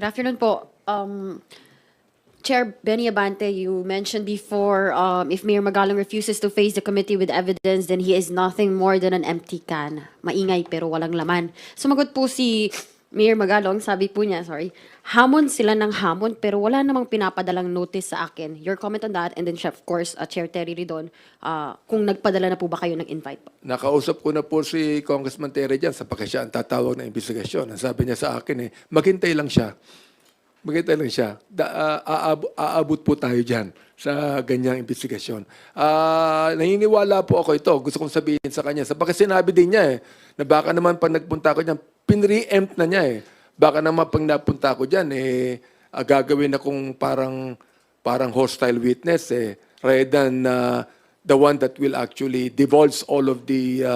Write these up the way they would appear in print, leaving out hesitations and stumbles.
Good afternoon po. Chair Benny Abante, you mentioned before if Mayor Magalong refuses to face the committee with evidence, then he is nothing more than an empty can. Maingay pero walang laman. Sumagot po si Mayor Magalong, sabi po niya, hamon sila ng hamon pero wala namang pinapadalang notice sa akin. Your comment on that, and then of course, Chair Terry Ridon, kung nagpadala na po ba kayo ng invite po? Nakausap ko na po si Congressman Terry dyan sapagkat siya ang tatawag ng investigasyon. Ang sabi niya sa akin maghintay lang siya. Maghintay lang siya. Aabot po tayo dyan sa ganyang investigasyon. Naniniwala po ako ito. Gusto kong sabihin sa kanya. Sapagkat sinabi din niya na baka naman pag nagpunta ko dyan, pinre-empt na niya Baka naman pag napunta ko dyan, gagawin akong parang hostile witness rather than the one that will actually divulge all of the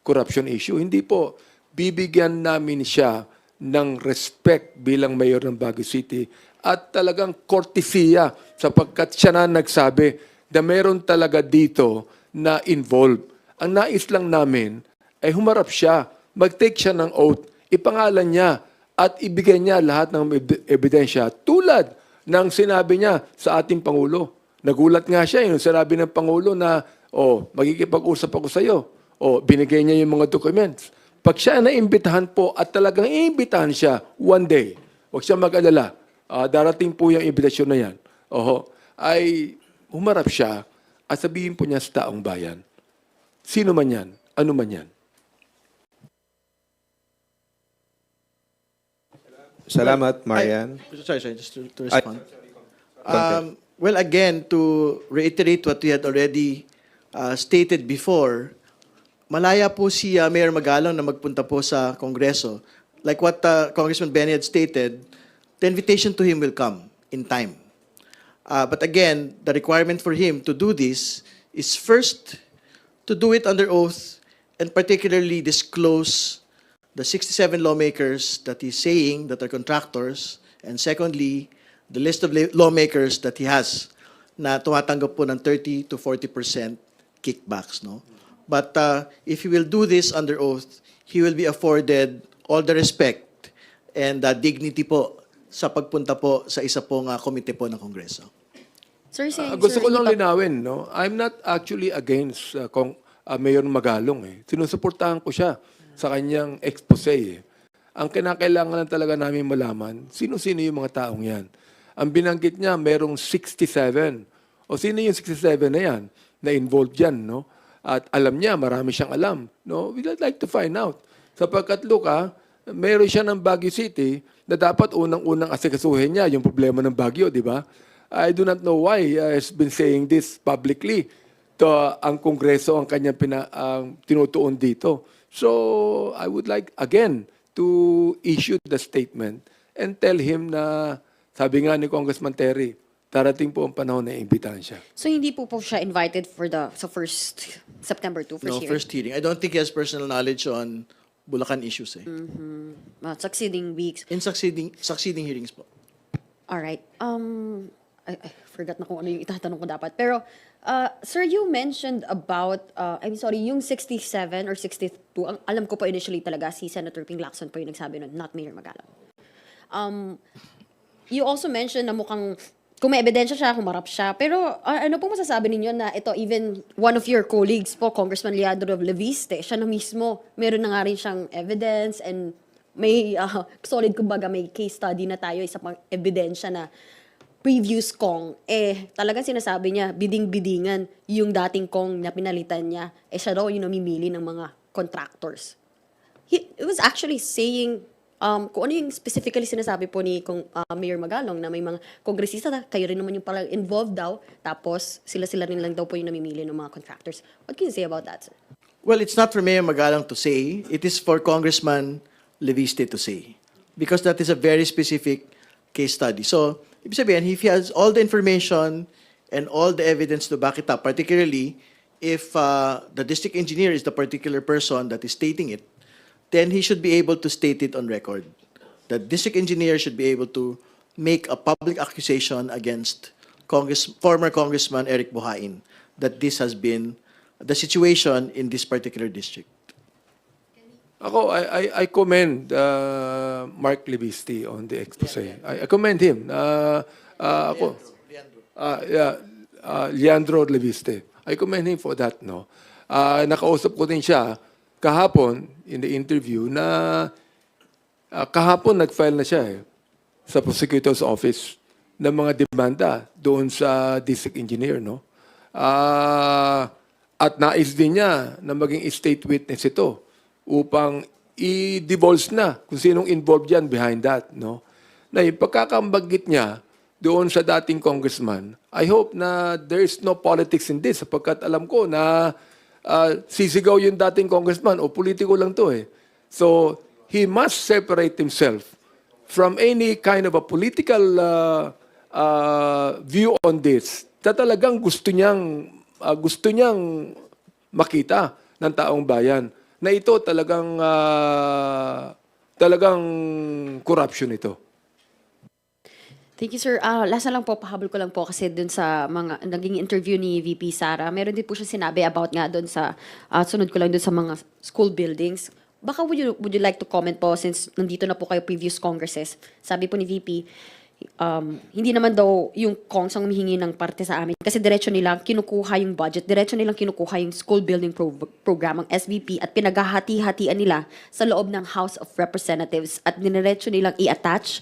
corruption issue. Hindi po. Bibigyan namin siya ng respect bilang mayor ng Baguio City at talagang kortesiya sapagkat siya na nagsabi na meron talaga dito na involved. Ang nais lang namin ay humarap siya, mag-take siya ng oath, ipangalan niya at ibigay niya lahat ng ebidensya tulad ng sinabi niya sa ating Pangulo. Nagulat nga siya yung sinabi ng Pangulo na magkikipag-usap ako sa iyo. Binigay niya yung mga documents. Pag siya naimbitahan po at talagang iimbitahan siya one day, huwag siya mag-alala, darating po yung invitasyon na yan, ay humarap siya at sabihin po niya sa taong bayan, sino man yan, ano man yan. Salamat, Marian. Sorry, just to respond. Well, again, to reiterate what we had already stated before, malaya po si Mayor Magalong na magpunta po sa Kongreso. Like what Congressman Benny had stated, the invitation to him will come in time. But again, the requirement for him to do this is first to do it under oath and particularly disclose the 67 lawmakers that he's saying that are contractors, and secondly, the list of lawmakers that he has na tumatanggap po ng 30 to 40% kickbacks, no? But if he will do this under oath, he will be afforded all the respect and dignity po sa pagpunta po sa isa pong komite po ng Kongreso. Sir, Gusto ko lang linawin, no? I'm not actually against Mayor Magalong. Sinusuportahan ko siya sa kanyang expose. Ang kinakailangan lang talaga namin malaman, sino-sino yung mga taong yan. Ang binanggit niya, merong 67. O sino yung 67 na yan na involved yan, no? At alam niya, marami siyang alam. No? We'd like to find out. Sapagkat, meron siya ng Baguio City na dapat unang-unang asikasuhin niya yung problema ng Baguio, di ba? I do not know why he's been saying this publicly. Ang Kongreso ang kanyang tinutuon dito. So, I would like, again, to issue the statement and tell him na, sabi nga ni Congressman Terry, darating po ang panahon na imbitahan siya. So hindi po siya invited for first September 2, No, hearing? first hearing. I don't think he has personal knowledge on Bulacan issues. Succeeding weeks. In succeeding hearings po. Alright. I forgot na kung ano yung itatanong ko dapat. Pero, sir, you mentioned about, yung 67 or 62, alam ko po initially talaga, si Senator Ping Lacson po yung nagsabi nun, not Mayor Magalong. You also mentioned na mukhang, kung may ebidensya siya, humarap siya. Pero, ano po masasabi ninyo na ito, even one of your colleagues po, Congressman Leandro Leviste, siya na mismo, meron na nga rin siyang evidence and may solid, kumbaga, may case study na tayo, isa pang ebidensya na previous Kong, talagang sinasabi niya, biding-bidingan yung dating Kong na pinalitan niya, siya daw yung namimili ng mga contractors. He was actually saying, kung ano yung specifically sinasabi po ni Mayor Magalong na may mga kongresista, kayo rin naman yung parang involved daw, tapos sila-sila rin lang daw po yung namimili ng mga contractors. What can you say about that, sir? Well, it's not for Mayor Magalong to say. It is for Congressman Leviste to say. Because that is a very specific case study. So, ibig sabihin, if he has all the information and all the evidence to back it up, particularly if the district engineer is the particular person that is stating it, then he should be able to state it on record. The district engineer should be able to make a public accusation against former Congressman Eric Buhain that this has been the situation in this particular district. Ako, I commend Mark Levisti on the expose. I commend him. Ako, yeah, Leandro Leviste. I commend him for that, no? Nakausap ko din siya kahapon in the interview na kahapon nag-file na siya sa prosecutor's office ng mga demanda doon sa district engineer, no? At nais din niya na maging state witness ito upang i-divulge na kung sinong involved yan behind that, no? Na yung pagkakambanggit niya doon sa dating congressman, I hope na there is no politics in this sapagkat alam ko na sisigaw yung dating congressman o politiko lang to eh. So, he must separate himself from any kind of a political view on this na talagang gusto niyang makita ng taong bayan na ito talagang corruption ito. Thank you, sir. Last na lang po, pahabol ko lang po kasi dun sa mga naging interview ni VP Sara, meron din po siya sinabi about nga dun sa, sunod ko lang dun sa mga school buildings. Baka would you like to comment po since nandito na po kayo previous congresses? Sabi po ni VP, hindi naman daw yung Kongs ang humihingi ng parte sa amin kasi diretso nilang kinukuha yung budget, diretso nilang kinukuha yung school building program, ang SVP, at pinaghahati-hatian nila sa loob ng House of Representatives at diretso nilang i-attach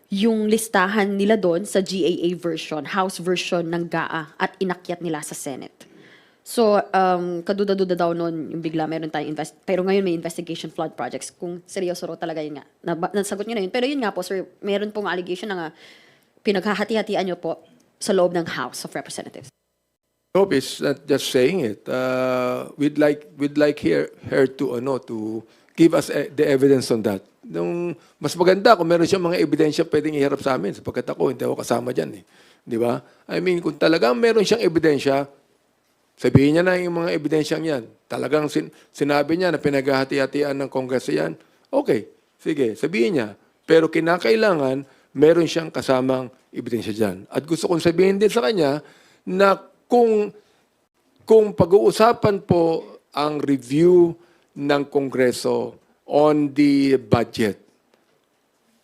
yung listahan nila doon sa GAA version, House version ng GAA at inakyat nila sa Senate. So, kaduda-duda daw noon yung bigla meron tayong pero ngayon may investigation flood projects. Kung seryoso raw talaga yun nga. Nasagot nyo na yun. Pero yun nga po, sir, meron pong allegation na nga pinaghahati-hatian nyo po sa loob ng House of Representatives. Hope is not just saying it. We'd like her to give us the evidence on that. Nung mas maganda kung meron siyang mga ebidensya pwedeng iharap sa amin sapagkat ako hindi ako kasama diyan eh. Di ba? I mean, kung talagang meron siyang ebidensya, sabihin niya na yung mga ebidensyang yan. Talagang sinabi niya na pinaghahati-hatian ng Kongreso yan. Okay, sige, sabihin niya. Pero kinakailangan, meron siyang kasamang ebidensya dyan. At gusto kong sabihin din sa kanya na kung pag-uusapan po ang review ng Kongreso on the budget,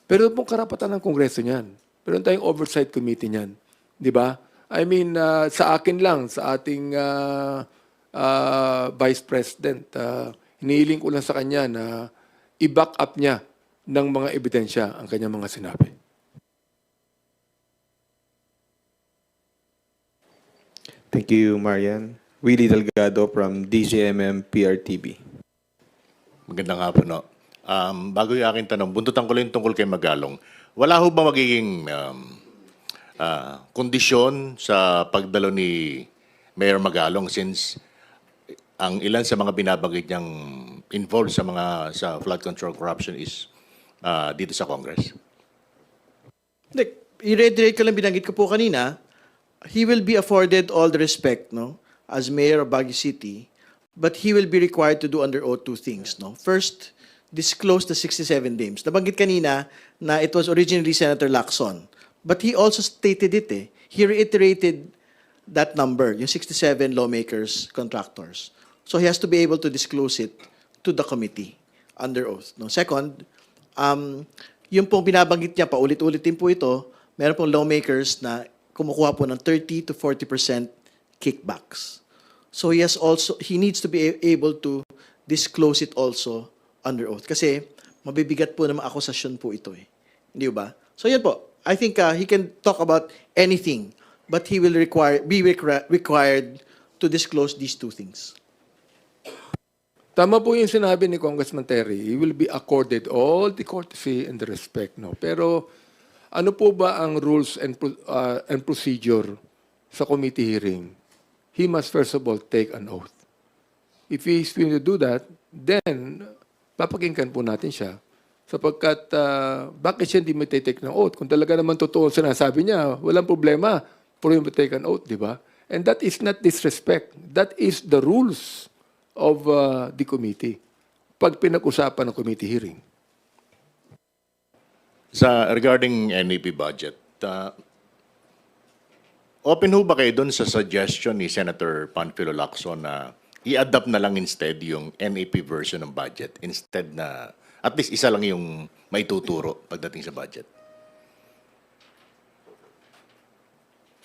pero pong karapatan ng Kongreso niyan. Pero tayong oversight committee niyan. Di ba? I mean, sa akin lang, sa ating Vice President, hinihiling ko lang sa kanya na i-back up niya ng mga ebidensya ang kanyang mga sinabi. Thank you, Marian. Willie Delgado from DJMM PRTV. Magandang hapon, no? Bago yung aking tanong, buntutan ko lang tungkol kay Magalong. Wala ho ba magiging kondisyon sa pagdalo ni Mayor Magalong since ang ilan sa mga binabanggit niyang involved sa flood control corruption is dito sa Congress? I-reiterate ko lang binanggit ko po kanina, he will be afforded all the respect, no, as mayor of Baguio City, but he will be required to do under oath two things, no. First, disclose the 67 names. Nabanggit kanina na it was originally Senator Lacson, but he also stated it. He reiterated that number, yung 67 lawmakers, contractors. So he has to be able to disclose it to the committee under oath. No. Second, yung pong binabanggit niya, paulit-ulit din po ito, meron pong lawmakers na kumukuha po ng 30 to 40% kickbacks. So he needs to be able to disclose it also under oath. Kasi mabibigat po ng mga akusasyon po ito eh. Hindi ba? So yan po. I think he can talk about anything, but he will be required to disclose these two things. Tama po yung sinabi ni Congressman Terry. He will be accorded all the courtesy and the respect. No? Pero ano po ba ang rules and procedure sa committee hearing? He must first of all take an oath. If he is going to do that, then papakinggan po natin siya. Sapagkat bakit siya hindi may take ng oath? Kung talaga naman totoo ang sinasabi niya, walang problema for him to take an oath, di ba? And that is not disrespect. That is the rules of the committee pag pinag-usapan ng committee hearing. Regarding NEP budget, open ho ba kayo doon sa suggestion ni Senator Panfilo Lacson na i-adapt na lang instead yung NAP version ng budget instead na at least isa lang yung maituturo pagdating sa budget?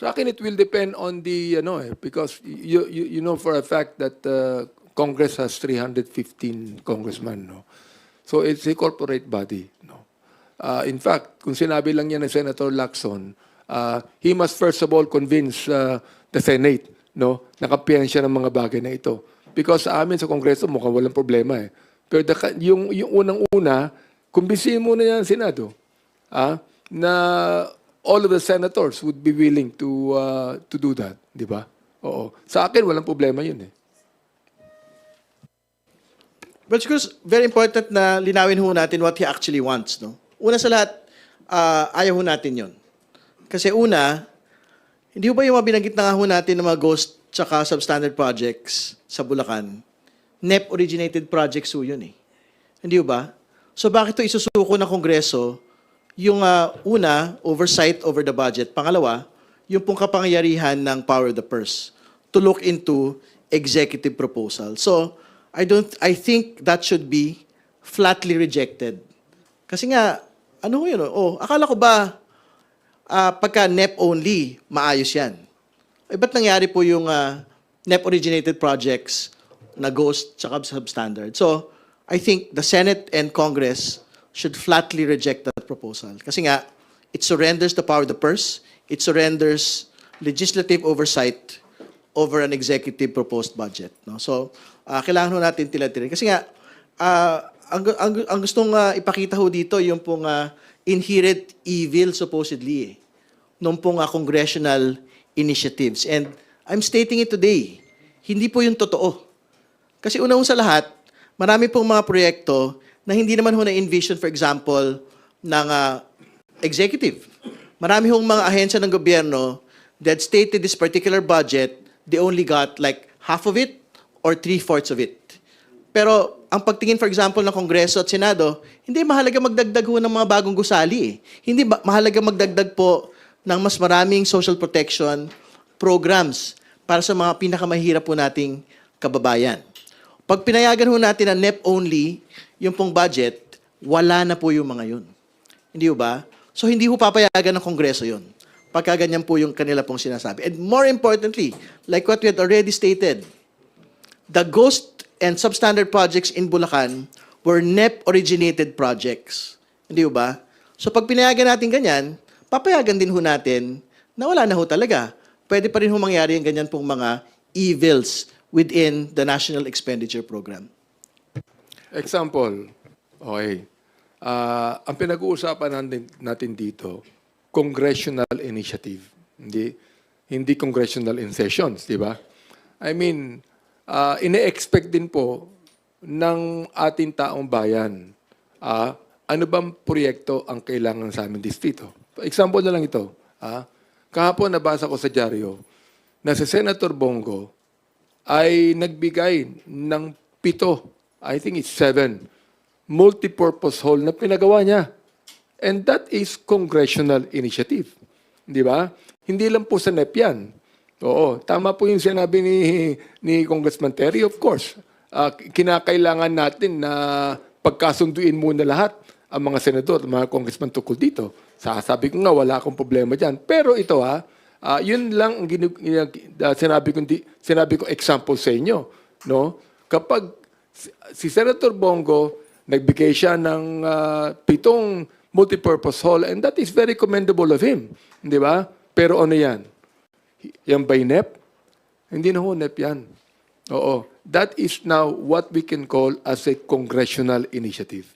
Sa akin, it will depend on the, because you know for a fact that Congress has 315 congressmen, no? So it's a corporate body, no? In fact, kung sinabi lang niya ni Senator Lacson, he must first of all convince the Senate, no? Nakapiyan siya ng mga bagay na ito. Because sa amin sa Kongreso, mukhang walang problema eh. Pero yung unang-una, kumbisihin muna niya ang Senado, na all of the senators would be willing to do that, di ba? Oo. Sa akin, walang problema yun eh. But because very important na linawin ho natin what he actually wants, no? Una sa lahat, ayaw ho natin yun. Kasi una, hindi ho ba yung mga binanggit na nga ho natin ng mga ghost tsaka substandard projects sa Bulacan, NEP-originated projects ho yun eh. Hindi ho ba? So bakit ito isusuko ng Kongreso yung una, oversight over the budget. Pangalawa, yung pong kapangyarihan ng power of the purse to look into executive proposal. So, I think that should be flatly rejected. Kasi nga, ano yun? Akala ko ba pagka NEP only, maayos yan? Ba't nangyari po yung NEP-originated projects na ghost tsaka substandard? So, I think the Senate and Congress should flatly reject that proposal. Kasi nga, it surrenders the power of the purse, it surrenders legislative oversight over an executive proposed budget. No? So, kailangan ho natin tila-tila. Kasi nga, ang gustong ipakita ho dito, yung pong inherent evil supposedly, nung pong congressional initiatives. And I'm stating it today, hindi po yung totoo. Kasi una sa lahat, marami pong mga proyekto na hindi naman ho na-envision, for example, ng executive. Marami hong mga ahensya ng gobyerno that stated this particular budget, they only got like half of it or 3/4 of it. Pero ang pagtingin, for example, ng Kongreso at Senado, hindi mahalaga magdagdag ho ng mga bagong gusali. Hindi mahalaga magdagdag po ng mas maraming social protection programs para sa mga pinakamahirap po nating kababayan. Pag pinayagan ho natin na NEP only, yung pong budget, wala na po yung mga yun. Hindi ho ba? So hindi ho papayagan ng Kongreso yun. Pagka ganyan po yung kanila pong sinasabi. And more importantly, like what we had already stated, the ghost and substandard projects in Bulacan were NEP-originated projects. Hindi ho ba? So pag pinayagan natin ganyan, papayagan din ho natin na wala na ho talaga. Pwede pa rin ho mangyari yung ganyan pong mga evils within the National Expenditure Program. Example, okay. Ang pinag-uusapan natin dito, congressional initiative. Hindi congressional in sessions, di ba? I mean, ine-expect din po ng ating taong bayan, ano bang proyekto ang kailangan sa aming distrito. Example na lang ito. Kahapon nabasa ko sa dyaryo na si Senator Bongo ay nagbigay ng 7, I think it's 7, multipurpose hall na pinagawa niya. And that is congressional initiative. Di ba? Hindi lang po sa NEP yan. Oo, tama po yung sinabi ni Congressman Terry, of course. Kinakailangan natin na pagkasunduin muna lahat ang mga senador, mga congressman tukol dito. Sabi ko nga, wala akong problema dyan. Pero ito yun lang ang sinabi ko example sa inyo. No? Kapag si Senator Bongo, nagbigay siya ng 7 multipurpose hall and that is very commendable of him. Di ba? Pero ano yan? Yan by NEP? Hindi na ho NEP yan. Oo. That is now what we can call as a congressional initiative.